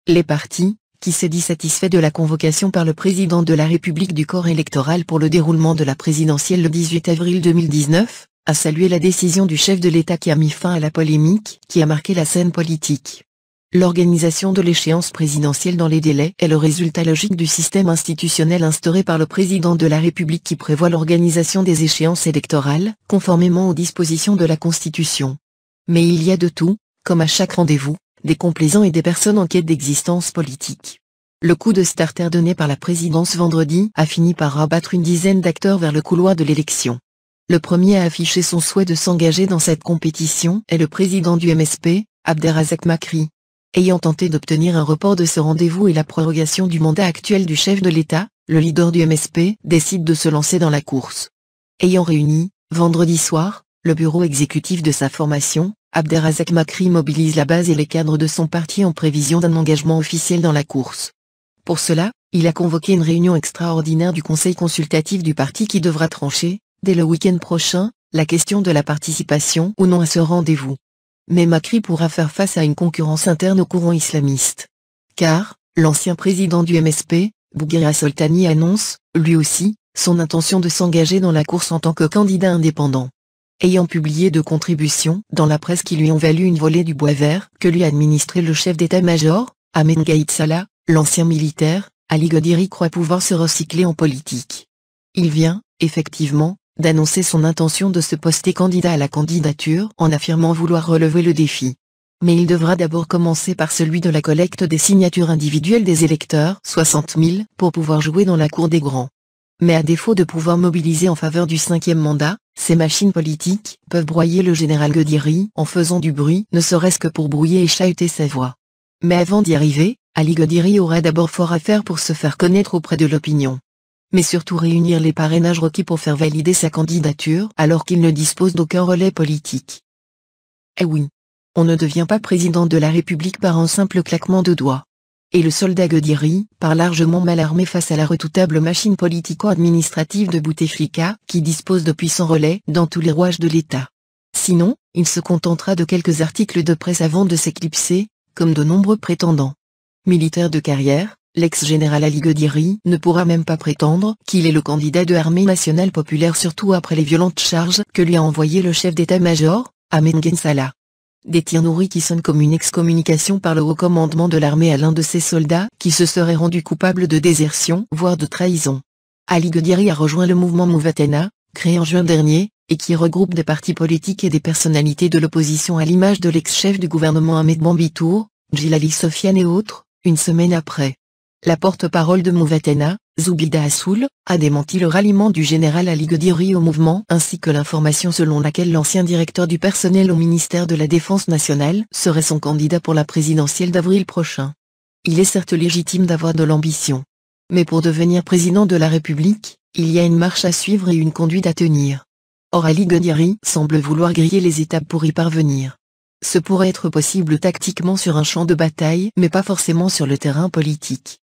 Les partis, qui s'est dit satisfait de la convocation par le président de la République du corps électoral pour le déroulement de la présidentielle le 18 avril 2019, a salué la décision du chef de l'État qui a mis fin à la polémique qui a marqué la scène politique. L'organisation de l'échéance présidentielle dans les délais est le résultat logique du système institutionnel instauré par le président de la République qui prévoit l'organisation des échéances électorales, conformément aux dispositions de la Constitution. Mais il y a de tout, comme à chaque rendez-vous, des complaisants et des personnes en quête d'existence politique. Le coup de starter donné par la présidence vendredi a fini par rabattre une dizaine d'acteurs vers le couloir de l'élection. Le premier à afficher son souhait de s'engager dans cette compétition est le président du MSP, Abderrazak Makri. Ayant tenté d'obtenir un report de ce rendez-vous et la prorogation du mandat actuel du chef de l'État, le leader du MSP décide de se lancer dans la course. Ayant réuni, vendredi soir, le bureau exécutif de sa formation, Abderrazak Makri mobilise la base et les cadres de son parti en prévision d'un engagement officiel dans la course. Pour cela, il a convoqué une réunion extraordinaire du conseil consultatif du parti qui devra trancher, dès le week-end prochain, la question de la participation ou non à ce rendez-vous. Mais Makri pourra faire face à une concurrence interne au courant islamiste. Car, l'ancien président du MSP, Bouguera Soltani annonce, lui aussi, son intention de s'engager dans la course en tant que candidat indépendant. Ayant publié 2 contributions dans la presse qui lui ont valu une volée du bois vert que lui a administré le chef d'état-major, Ahmed Gaïd Salah, l'ancien militaire, Ali Godiri croit pouvoir se recycler en politique. Il vient, effectivement, d'annoncer son intention de se poster candidat à la candidature en affirmant vouloir relever le défi. Mais il devra d'abord commencer par celui de la collecte des signatures individuelles des électeurs, 60 000, pour pouvoir jouer dans la cour des grands. Mais à défaut de pouvoir mobiliser en faveur du 5e mandat, ces machines politiques peuvent broyer le général Godiri en faisant du bruit, ne serait-ce que pour brouiller et chahuter sa voix. Mais avant d'y arriver, Ali Godiri aura d'abord fort à faire pour se faire connaître auprès de l'opinion. Mais surtout réunir les parrainages requis pour faire valider sa candidature alors qu'il ne dispose d'aucun relais politique. Eh oui. On ne devient pas président de la République par un simple claquement de doigts. Et le soldat Godiri part largement mal armé face à la redoutable machine politico-administrative de Bouteflika qui dispose de puissants relais dans tous les rouages de l'État. Sinon, il se contentera de quelques articles de presse avant de s'éclipser, comme de nombreux prétendants. Militaire de carrière, l'ex-général Ali Godiri ne pourra même pas prétendre qu'il est le candidat de l'Armée nationale populaire surtout après les violentes charges que lui a envoyées le chef d'état-major, Ahmed Gaïd Salah. Des tirs nourris qui sonnent comme une excommunication par le haut commandement de l'armée à l'un de ses soldats qui se serait rendu coupable de désertion voire de trahison. Ali Godiri a rejoint le mouvement Mouvatena, créé en juin dernier, et qui regroupe des partis politiques et des personnalités de l'opposition à l'image de l'ex-chef du gouvernement Ahmed Bambitour, Djilali Sofiane et autres, une semaine après. La porte-parole de Mouvatena, Zoubida Assoul, a démenti le ralliement du général Ali Godiri au mouvement ainsi que l'information selon laquelle l'ancien directeur du personnel au ministère de la Défense nationale serait son candidat pour la présidentielle d'avril prochain. Il est certes légitime d'avoir de l'ambition. Mais pour devenir président de la République, il y a une marche à suivre et une conduite à tenir. Or Ali Godiri semble vouloir griller les étapes pour y parvenir. Ce pourrait être possible tactiquement sur un champ de bataille mais pas forcément sur le terrain politique.